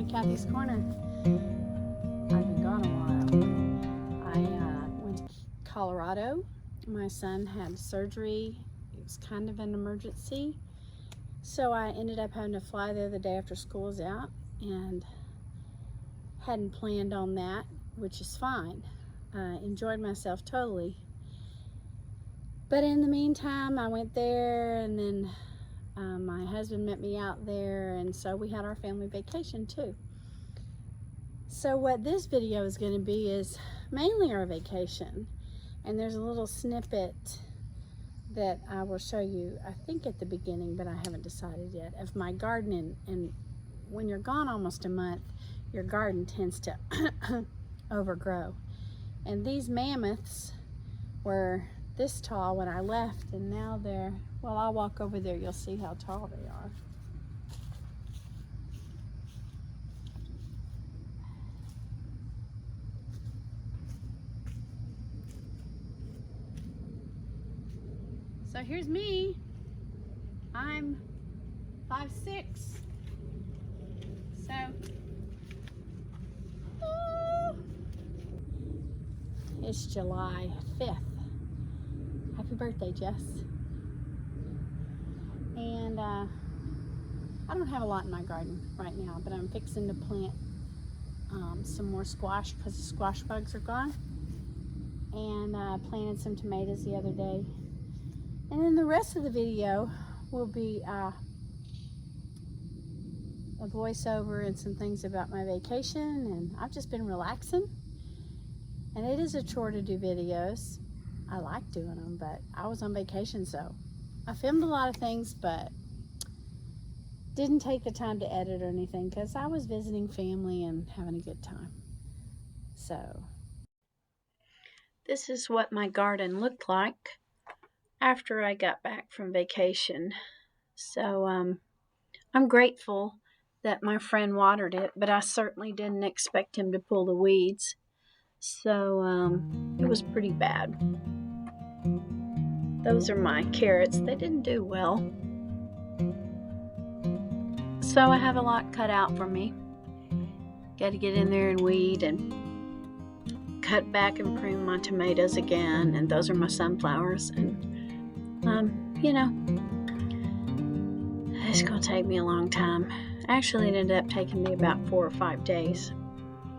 Cathy's Corner. I've been gone a while. I went to Colorado. My son had surgery. It was kind of an emergency. So I ended up having to fly there the day after school was out, and hadn't planned on that, which is fine. Enjoyed myself totally. But in the meantime, I went there, and then my husband met me out there, and so we had our family vacation too. So what this video is going to be is mainly our vacation, and there's a little snippet that I will show you, I think at the beginning, but I haven't decided yet, of my garden. And when you're gone almost a month, your garden tends to overgrow. And these mammoths were this tall when I left, and now they're, well, I'll walk over there, you'll see how tall they are. So here's me. I'm 5'6". So, it's July 5th. Happy birthday, Jess. And I don't have a lot in my garden right now, but I'm fixing to plant some more squash because the squash bugs are gone. And I planted some tomatoes the other day. And then the rest of the video will be a voiceover and some things about my vacation, and I've just been relaxing. And it is a chore to do videos. I like doing them, but I was on vacation, so I filmed a lot of things, but didn't take the time to edit or anything because I was visiting family and having a good time. So this is what my garden looked like after I got back from vacation. So I'm grateful that my friend watered it, but I certainly didn't expect him to pull the weeds. So it was pretty bad. Those are my carrots. They didn't do well. So I have a lot cut out for me. Got to get in there and weed and cut back and prune my tomatoes again. And those are my sunflowers. And you know, it's gonna take me a long time. Actually, it ended up taking me about 4 or 5 days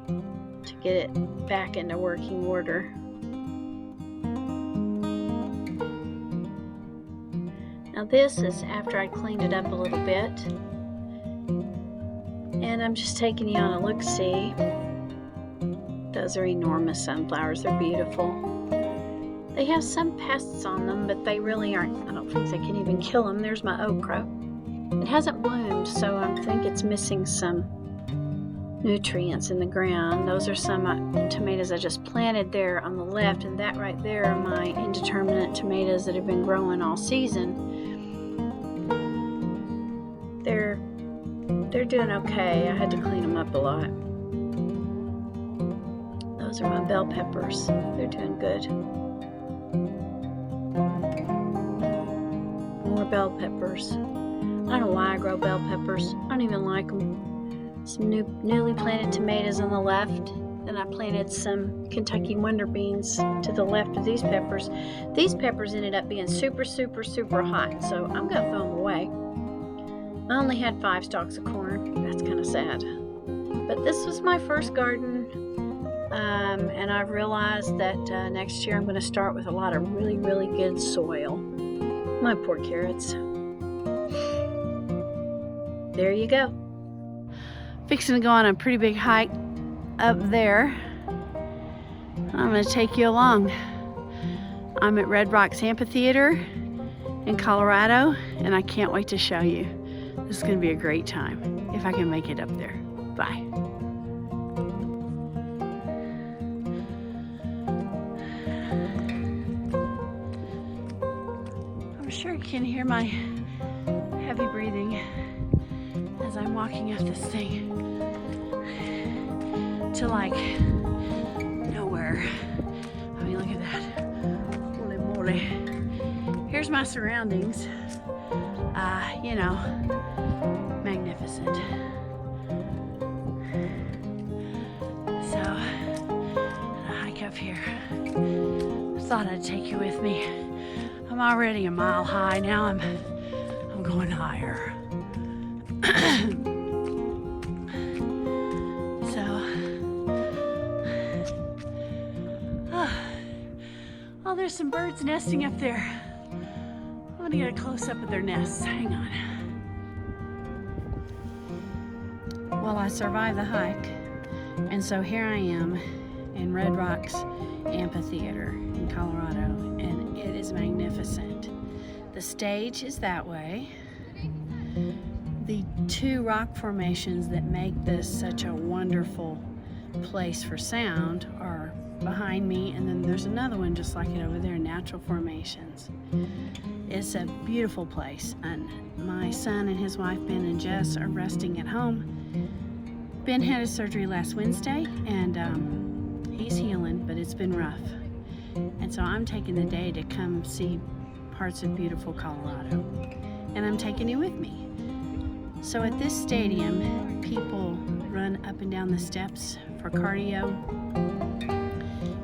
to get it back into working order. Now this is after I cleaned it up a little bit, and I'm just taking you on a look-see. Those are enormous sunflowers. They're beautiful. They have some pests on them, but they really aren't. I don't think they can even kill them. There's my okra. It hasn't bloomed, so I think it's missing some nutrients in the ground. Those are some tomatoes I just planted there on the left, and that right there are my indeterminate tomatoes that have been growing all season. They're doing okay. I had to clean them up a lot. Those are my bell peppers. They're doing good. More bell peppers. I don't know why I grow bell peppers. I don't even like them. Some newly planted tomatoes on the left. Then I planted some Kentucky wonder beans to the left of these peppers. These peppers ended up being super, super, super hot, so I'm going to throw them away. I only had 5 stalks of corn. That's kind of sad. But this was my first garden, and I've realized that next year I'm going to start with a lot of really, really good soil. My poor carrots. There you go. Fixing to go on a pretty big hike up there. I'm going to take you along. I'm at Rocks Amphitheater in Colorado, and I can't wait to show you. This is going to be a great time if I can make it up there. Bye. I'm sure you can hear my heavy breathing as I'm walking up this thing to like nowhere. I mean, look at that. Holy moly. Here's my surroundings. You know, magnificent. So, a hike up here. I thought I'd take you with me. I'm already a mile high. Now I'm going higher. Oh, there's some birds nesting up there. I'm gonna get a close up of their nests. Hang on. Well, I survived the hike, and so here I am in Rocks Amphitheater in Colorado, and it is magnificent. The stage is that way. The two rock formations that make this such a wonderful place for sound are behind me, and then there's another one just like it over there, natural formations. It's a beautiful place, and my son and his wife Ben and Jess are resting at home. Ben had his surgery last Wednesday, and he's healing, but it's been rough, and so I'm taking the day to come see parts of beautiful Colorado, and I'm taking you with me. So at this stadium, people run up and down the steps for cardio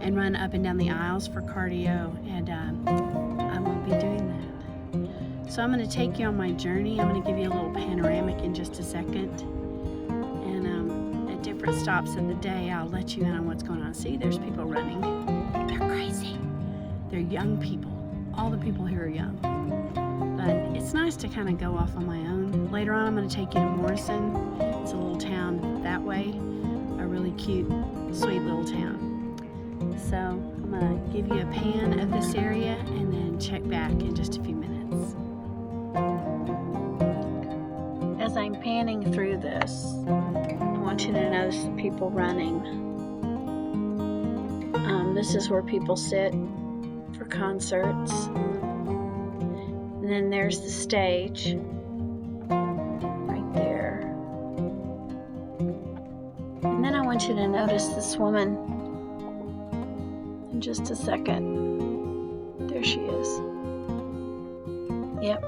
and run up and down the aisles for cardio, and I will be doing that. So I'm going to take you on my journey. I'm going to give you a little panoramic in just a second, and at different stops of the day I'll let you in on what's going on. See, there's people running. They're crazy. They're young people. All the people here are young, but it's nice to kind of go off on my own. Later on I'm going to take you to Morrison. It's a little town that way, a really cute, sweet little town. So I'm going to give you a pan of this area and then check back in just a few minutes. As I'm panning through this, I want you to notice the people running. This is where people sit for concerts. And then there's the stage right there. And then I want you to notice this woman. In just a second. There she is. Yep.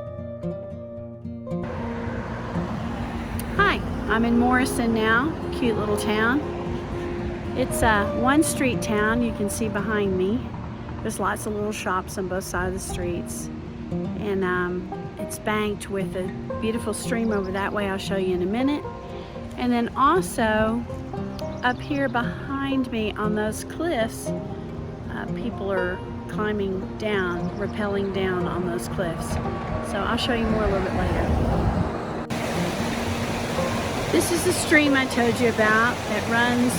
Hi, I'm in Morrison now. Cute little town. It's a one-street town. You can see behind me. There's lots of little shops on both sides of the streets. And it's banked with a beautiful stream over that way. I'll show you in a minute. And then also up here behind me on those cliffs, people are climbing down, rappelling down on those cliffs. So I'll show you more a little bit later. This is the stream I told you about that runs,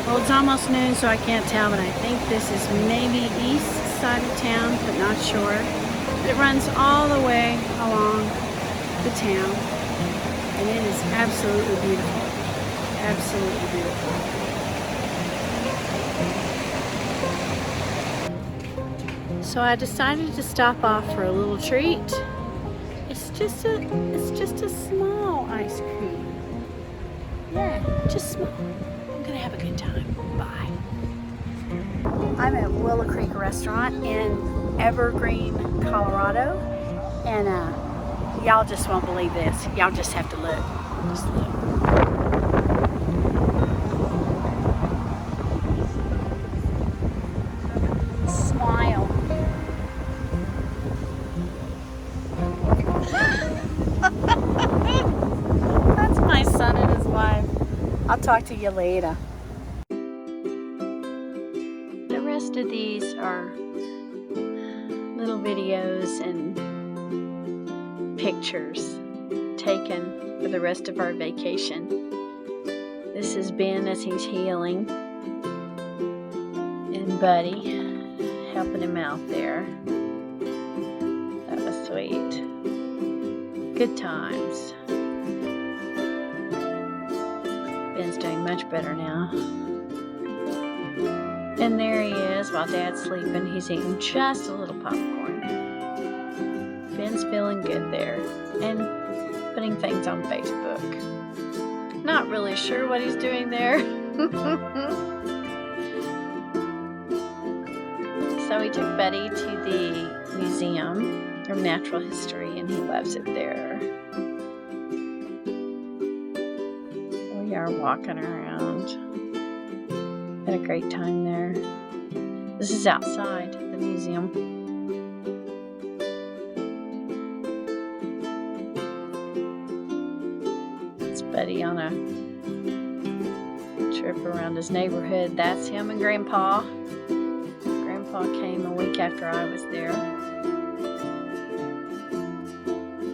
well, it's almost noon so I can't tell, but I think this is maybe east side of town, but not sure. But it runs all the way along the town, and it is absolutely beautiful. Absolutely beautiful. So I decided to stop off for a little treat. It's just a small ice cream. Yeah, just small. I'm gonna have a good time. Bye. I'm at Willow Creek Restaurant in Evergreen, Colorado, and y'all just won't believe this. Y'all just have to look. Just look. Smile. That's my son and his wife. I'll talk to you later. The rest of these are little videos and pictures taken for the rest of our vacation. This is Ben as he's healing, and Buddy helping him out there. That was sweet. Good times. Ben's doing much better now. And there he is while Dad's sleeping. He's eating just a little popcorn. Ben's feeling good there and putting things on Facebook. Not really sure what he's doing there. So we took Buddy to the Museum of Natural History, and he loves it there. We are walking around. Had a great time there. This is outside the museum. It's Buddy on a trip around his neighborhood. That's him and Grandpa. Grandpa came a week after I was there.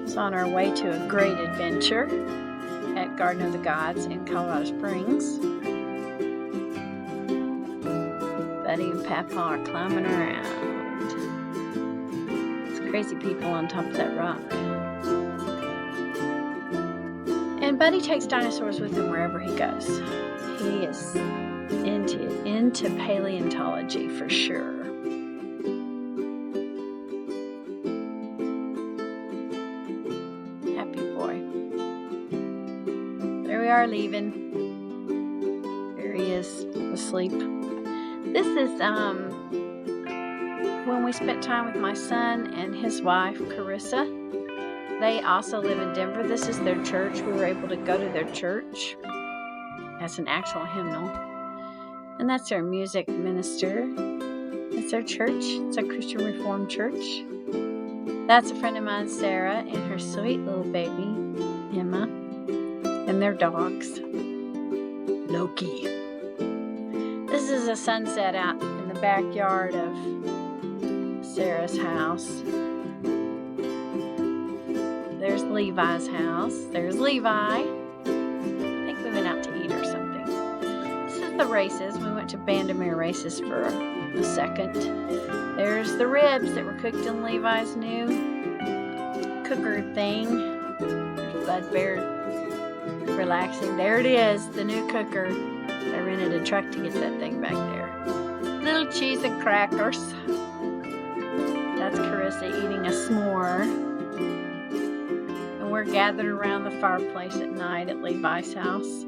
It's on our way to a great adventure at Garden of the Gods in Colorado Springs. Buddy and Papa are climbing around. It's crazy people on top of that rock. And Buddy takes dinosaurs with him wherever he goes. He is into paleontology for sure. Happy boy. There we are leaving. There he is, asleep. This is when we spent time with my son and his wife, Carissa. They also live in Denver. This is their church. We were able to go to their church. That's an actual hymnal. And that's their music minister. It's their church. It's a Christian Reformed church. That's a friend of mine, Sarah, and her sweet little baby, Emma, and their dogs, Loki. This is a sunset out in the backyard of Sarah's house. There's Levi's house. There's Levi. I think we went out to eat or something. This is the races. We went to Bandamere races for a second. There's the ribs that were cooked in Levi's new cooker thing. There's Bud Bear relaxing. There it is, the new cooker. I rented a truck to get that thing back there. Little cheese and crackers. That's Carissa eating a s'more. And we're gathered around the fireplace at night at Levi's house.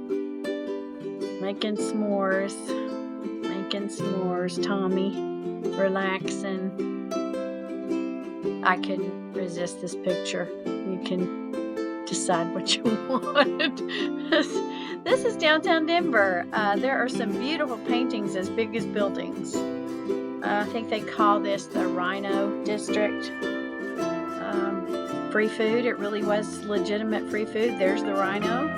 Making s'mores. Tommy relaxing. I couldn't resist this picture. You can decide what you want. This is downtown Denver. There are some beautiful paintings as big as buildings. I think they call this the Rhino District. Free food. It really was legitimate free food. There's the Rhino.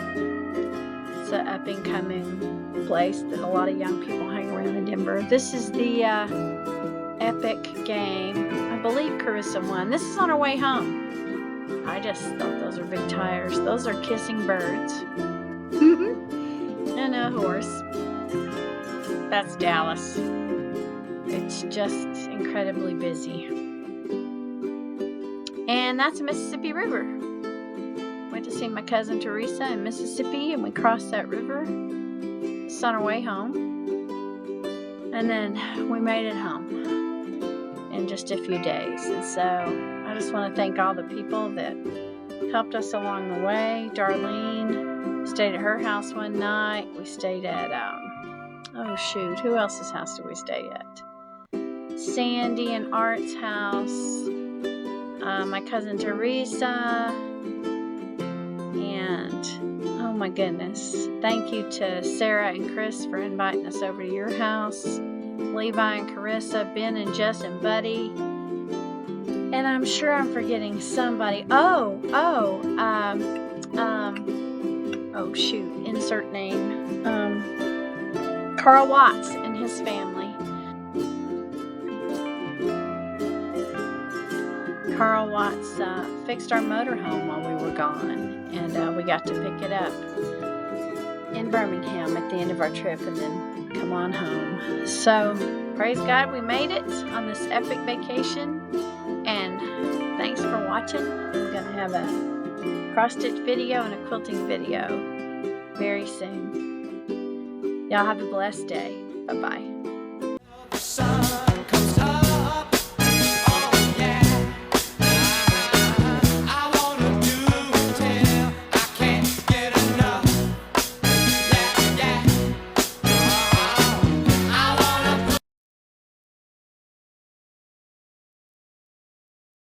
It's an up-and-coming place that a lot of young people hang around in Denver. This is the epic game. I believe Carissa won. This is on our way home. I just thought those are big tires. Those are kissing birds. And a horse. That's Dallas. It's just incredibly busy. And that's the Mississippi River. Went to see my cousin Teresa in Mississippi, and we crossed that river. It's on our way home. And then we made it home in just a few days. And so I just want to thank all the people that helped us along the way. Darlene, stayed at her house one night. We stayed at, who else's house did we stay at? Sandy and Art's house. My cousin Teresa. And, oh my goodness, thank you to Sarah and Chris for inviting us over to your house. Levi and Carissa, Ben and Jess and Buddy. And I'm sure I'm forgetting somebody. Insert name. Carl Watts and his family. Carl Watts fixed our motorhome while we were gone, and we got to pick it up in Birmingham at the end of our trip and then come on home. So, praise God, we made it on this epic vacation, and thanks for watching. I'm going to have a cross-stitch video and a quilting video very soon. Y'all have a blessed day. Bye-bye.